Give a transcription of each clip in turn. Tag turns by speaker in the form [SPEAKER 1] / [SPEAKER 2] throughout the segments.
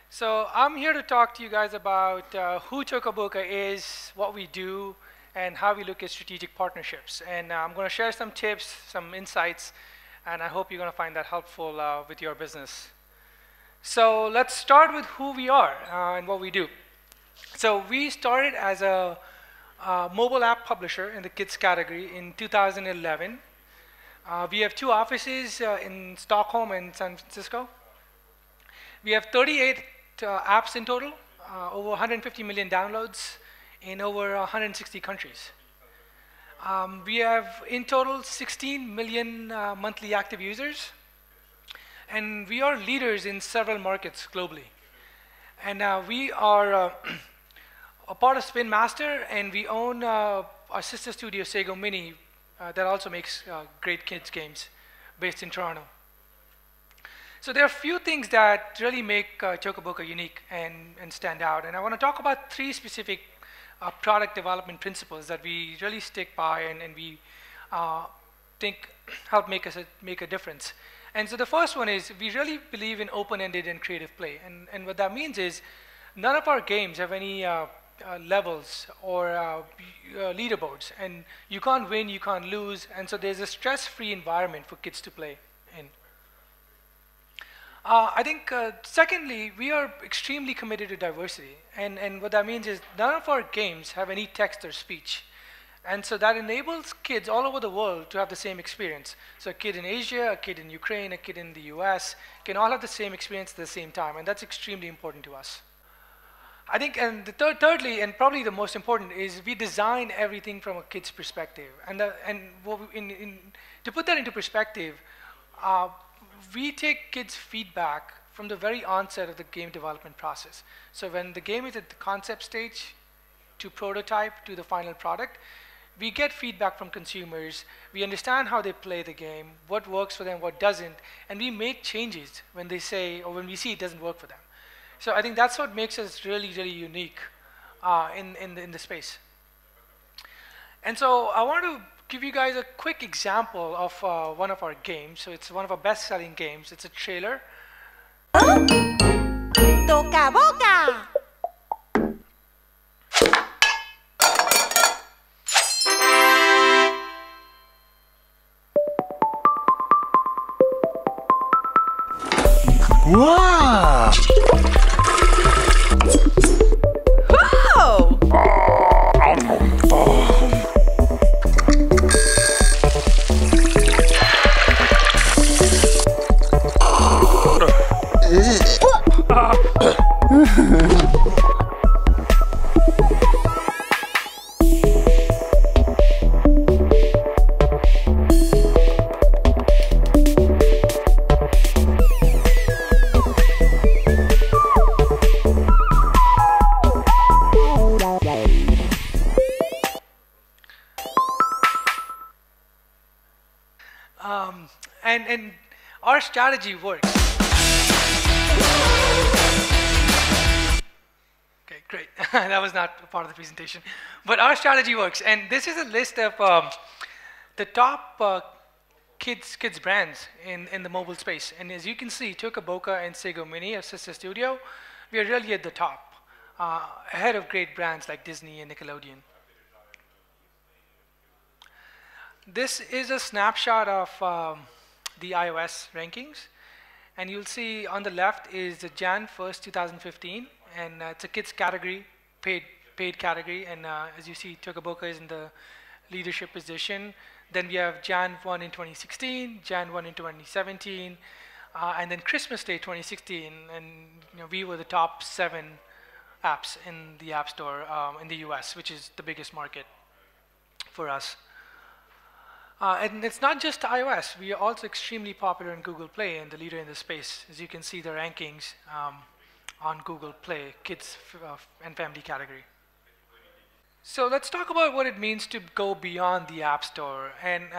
[SPEAKER 1] So I'm here to talk to you guys about who Toca Boca is, what we do, and how we look at strategic partnerships. And I'm going to share some tips, some insights, and I hope you're going to find that helpful with your business. So let's start with who we are and what we do. So we started as a mobile app publisher in the kids category in 2011. We have two offices in Stockholm and San Francisco. We have 38 apps in total, over 150 million downloads in over 160 countries. We have in total 16 million monthly active users, and we are leaders in several markets globally. And we are a part of Spin Master, and we own our sister studio, Sego Mini, that also makes great kids games based in Toronto. So there are a few things that really make Toca Boca unique and stand out. And I want to talk about three specific product development principles that we really stick by and we think help make a difference. And so the first one is we really believe in open-ended and creative play. And what that means is none of our games have any levels or leaderboards. And you can't win, you can't lose. And so there's a stress-free environment for kids to play in. I think, secondly, we are extremely committed to diversity. And what that means is none of our games have any text or speech. And so that enables kids all over the world to have the same experience. So a kid in Asia, a kid in Ukraine, a kid in the US can all have the same experience at the same time. And that's extremely important to us. I think, and the thirdly, and probably the most important, is we design everything from a kid's perspective. And to put that into perspective, we take kids' feedback from the very onset of the game development process. So when the game is at the concept stage, to prototype, to the final product, we get feedback from consumers. We understand how they play the game, what works for them, what doesn't, and we make changes when they say, or when we see it doesn't work for them. So I think that's what makes us really, really unique in the space. And so I want to give you guys a quick example of one of our games. So it's one of our best-selling games. It's a trailer.
[SPEAKER 2] Toca Boca!
[SPEAKER 3] Wow!
[SPEAKER 2] Whoa!
[SPEAKER 1] And our strategy works. Okay, great. That was not part of the presentation. But our strategy works. And this is a list of the top kids brands in the mobile space. And as you can see, Toca Boca and Sego Mini, our sister studio, we are really at the top, ahead of great brands like Disney and Nickelodeon. This is a snapshot of the iOS rankings, and you'll see on the left is the Jan 1st, 2015, and it's a kids category, paid category, and as you see, Toca Boca is in the leadership position. Then we have Jan 1 in 2016, Jan 1 in 2017, and then Christmas Day 2016, and we were the top 7 apps in the App Store in the US, which is the biggest market for us. And it's not just iOS. We are also extremely popular in Google Play and the leader in the space. As you can see the rankings on Google Play, kids and family category. So let's talk about what it means to go beyond the App Store. And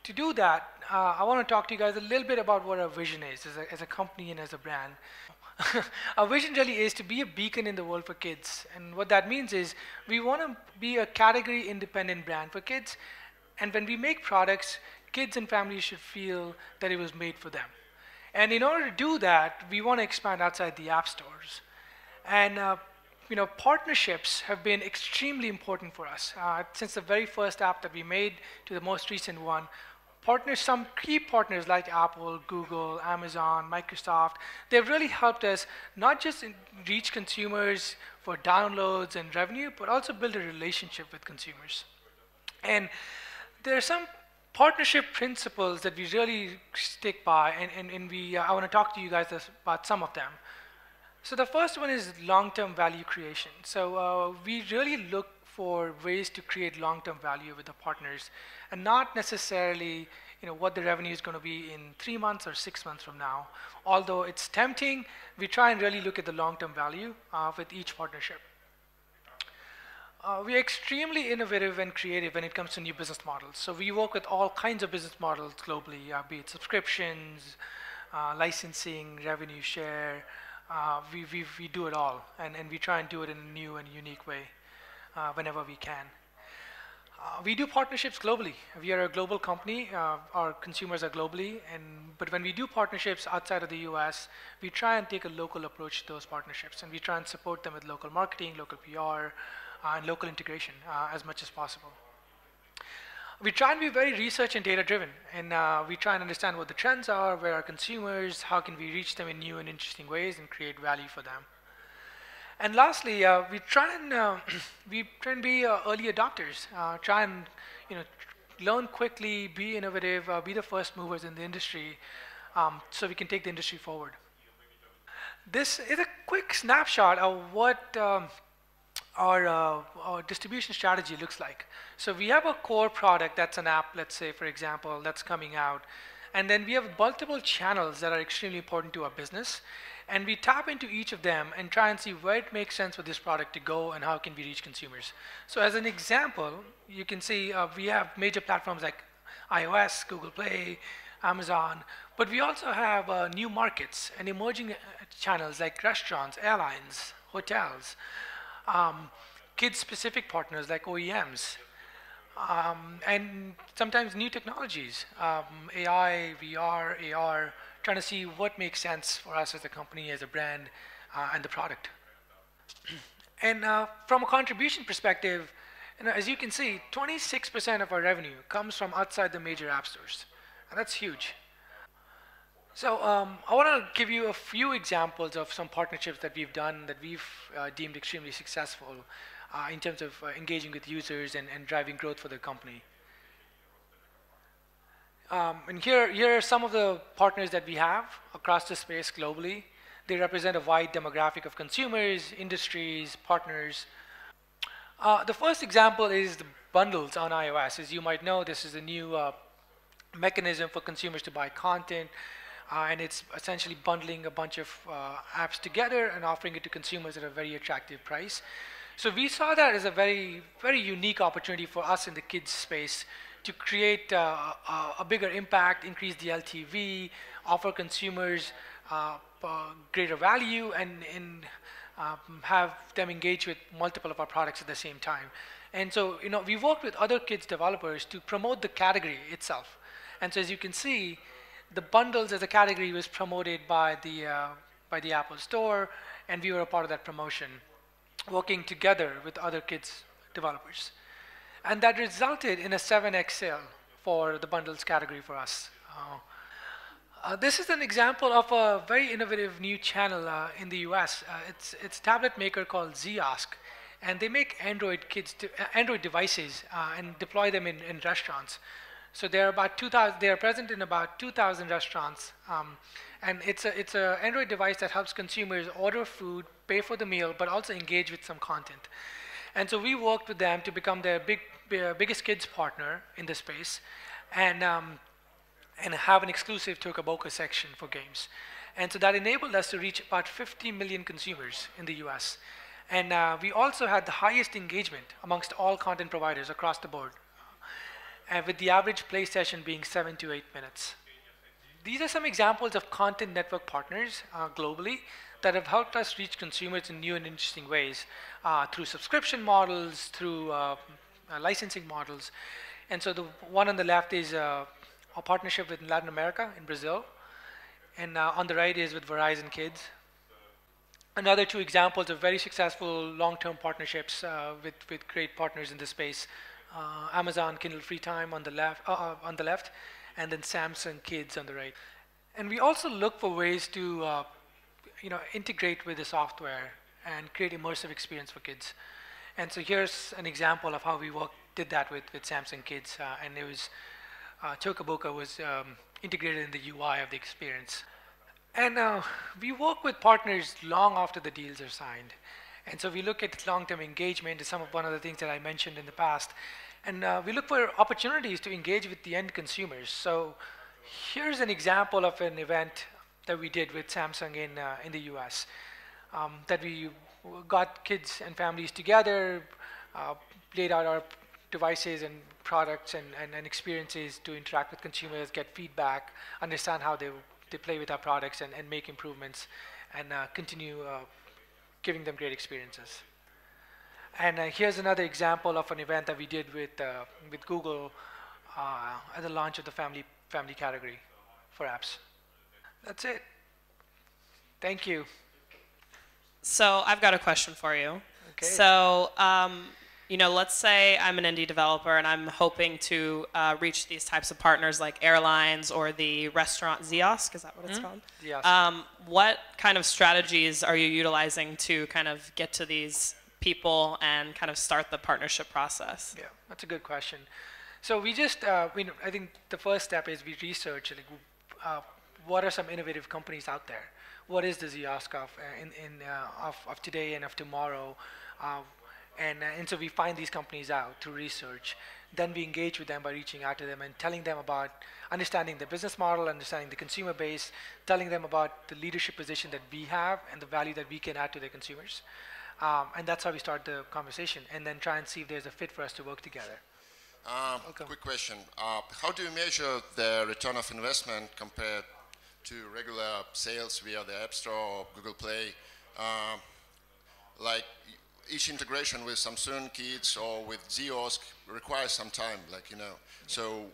[SPEAKER 1] to do that, I want to talk to you guys a little bit about what our vision is as a company and as a brand. Our vision really is to be a beacon in the world for kids. And what that means is we want to be a category independent brand for kids. And when we make products, kids and families should feel that it was made for them. And in order to do that, we want to expand outside the app stores. And partnerships have been extremely important for us. Since the very first app that we made to the most recent one, some key partners like Apple, Google, Amazon, Microsoft, they've really helped us not just reach consumers for downloads and revenue, but also build a relationship with consumers. And there are some partnership principles that we really stick by, and I want to talk to you guys about some of them. So the first one is long-term value creation. So we really look for ways to create long-term value with the partners, and not necessarily what the revenue is going to be in 3 months or 6 months from now. Although it's tempting, we try and really look at the long-term value with each partnership. We are extremely innovative and creative when it comes to new business models. So we work with all kinds of business models globally, be it subscriptions, licensing, revenue share. We do it all, and we try and do it in a new and unique way whenever we can. We do partnerships globally. We are a global company. Our consumers are globally, but when we do partnerships outside of the US, we try and take a local approach to those partnerships, and we try and support them with local marketing, local PR, and local integration as much as possible. We try and be very research and data driven, and we try and understand what the trends are, where are consumers, how can we reach them in new and interesting ways and create value for them. And lastly, we try and be early adopters, try and learn quickly, be innovative, be the first movers in the industry, so we can take the industry forward. This is a quick snapshot of what our distribution strategy looks like. So we have a core product that's an app, let's say, for example, that's coming out. And then we have multiple channels that are extremely important to our business. And we tap into each of them and try and see where it makes sense for this product to go and how can we reach consumers. So as an example, you can see we have major platforms like iOS, Google Play, Amazon, but we also have new markets and emerging channels like restaurants, airlines, hotels, kids-specific partners like OEMs, and sometimes new technologies, AI, VR, AR, trying to see what makes sense for us as a company, as a brand, and the product. And from a contribution perspective, as you can see, 26% of our revenue comes from outside the major app stores, and that's huge. So I want to give you a few examples of some partnerships that we've done that we've deemed extremely successful in terms of engaging with users and driving growth for the company. And here are some of the partners that we have across the space globally. They represent a wide demographic of consumers, industries, partners. The first example is the bundles on iOS. As you might know, this is a new mechanism for consumers to buy content, and it's essentially bundling a bunch of apps together and offering it to consumers at a very attractive price. So we saw that as a very, very unique opportunity for us in the kids space to create a bigger impact, increase the LTV, offer consumers greater value, and have them engage with multiple of our products at the same time. And so, we worked with other kids developers to promote the category itself. And so, as you can see, the bundles as a category was promoted by the Apple Store, and we were a part of that promotion, working together with other kids developers. And that resulted in a 7x sale for the bundles category for us. This is an example of a very innovative new channel in the US. It's a tablet maker called Ziosk, and they make Android devices and deploy them in restaurants. So they're about 2,000. They are present in about 2,000 restaurants, and it's a Android device that helps consumers order food, pay for the meal, but also engage with some content. And so we worked with them to become their biggest kids partner in the space, and have an exclusive Toca Boca section for games. And so that enabled us to reach about 50 million consumers in the US. And we also had the highest engagement amongst all content providers across the board, with the average play session being 7 to 8 minutes. These are some examples of content network partners globally that have helped us reach consumers in new and interesting ways through subscription models, through licensing models. And so the one on the left is a partnership with Latin America in Brazil. And on the right is with Verizon Kids. Another two examples of very successful long-term partnerships with great partners in this space. Amazon Kindle Free Time on the left, and then Samsung Kids on the right. And we also look for ways to integrate with the software and create immersive experience for kids. And so here's an example of how we did that with Samsung Kids, and it was Toca Boca was integrated in the UI of the experience. And we work with partners long after the deals are signed. And so we look at long-term engagement as one of the things that I mentioned in the past. And we look for opportunities to engage with the end consumers. So here's an example of an event that we did with Samsung in the US, that we got kids and families together, laid out our devices and products and experiences to interact with consumers, get feedback, understand how they play with our products and make improvements, and continue giving them great experiences. And here's another example of an event that we did with Google at the launch of the family category for apps. That's it. Thank you.
[SPEAKER 3] So I've got a question for you.
[SPEAKER 1] Okay.
[SPEAKER 3] So let's say I'm an indie developer and I'm hoping to reach these types of partners like airlines or the restaurant Ziosk, is that what it's called?
[SPEAKER 1] Ziosk.
[SPEAKER 3] What kind of strategies are you utilizing to kind of get to these people and kind of start the partnership process?
[SPEAKER 1] Yeah, that's a good question. So we just, I think the first step is we research what are some innovative companies out there? What is the Ziosk of today and of tomorrow? And so we find these companies out through research. Then we engage with them by reaching out to them and telling them about understanding the business model, understanding the consumer base, telling them about the leadership position that we have and the value that we can add to their consumers. And that's how we start the conversation, and then try and see if there's a fit for us to work together.
[SPEAKER 4] Quick question. How do you measure the return of investment compared to regular sales via the App Store or Google Play? Like each integration with Samsung Kids or with Ziosk requires some time, So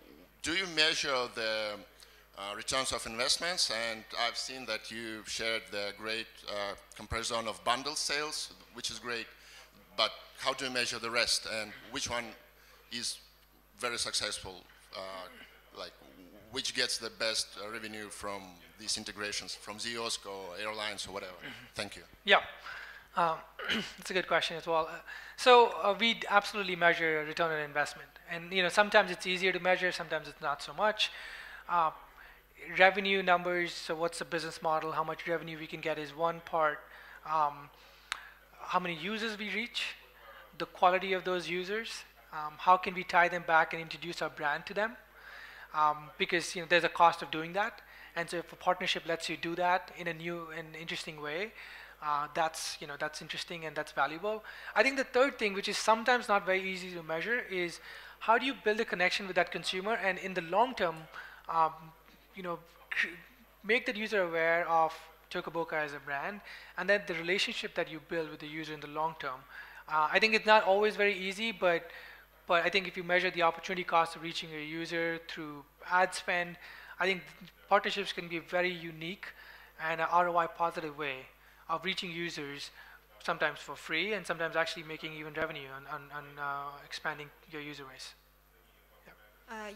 [SPEAKER 4] do you measure the returns of investments? And I've seen that you shared the great comparison of bundle sales, which is great. But how do you measure the rest? And which one is very successful? Which gets the best revenue from these integrations, from Ziosk or airlines or whatever? Thank you.
[SPEAKER 1] Yeah. That's a good question as well. So we absolutely measure return on investment, and sometimes it's easier to measure, sometimes it's not so much. Revenue numbers. So what's the business model? How much revenue we can get is one part. How many users we reach, the quality of those users. How can we tie them back and introduce our brand to them? Because there's a cost of doing that, and so if a partnership lets you do that in a new and interesting way, that's interesting and that's valuable. I think the third thing, which is sometimes not very easy to measure, is how do you build a connection with that consumer, and in the long term, make that user aware of Toca Boca as a brand, and then the relationship that you build with the user in the long term. I think it's not always very easy, but I think if you measure the opportunity cost of reaching a user through ad spend, I think partnerships can be a very unique and an ROI positive way of reaching users, sometimes for free and sometimes actually making even revenue on expanding your user base.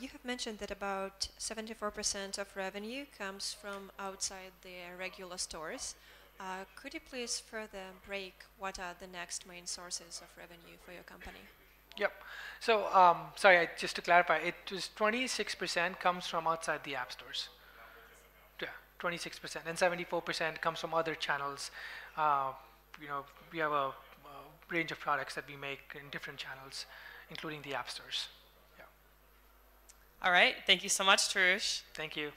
[SPEAKER 5] You have mentioned that about 74% of revenue comes from outside the regular stores. Could you please further break what are the next main sources of revenue for your company?
[SPEAKER 1] Yep. So, sorry, just to clarify, it was 26% comes from outside the app stores. Yeah, 26%, and 74% comes from other channels. We have a range of products that we make in different channels, including the app stores. Yeah.
[SPEAKER 3] All right. Thank you so much, Tarush.
[SPEAKER 1] Thank you.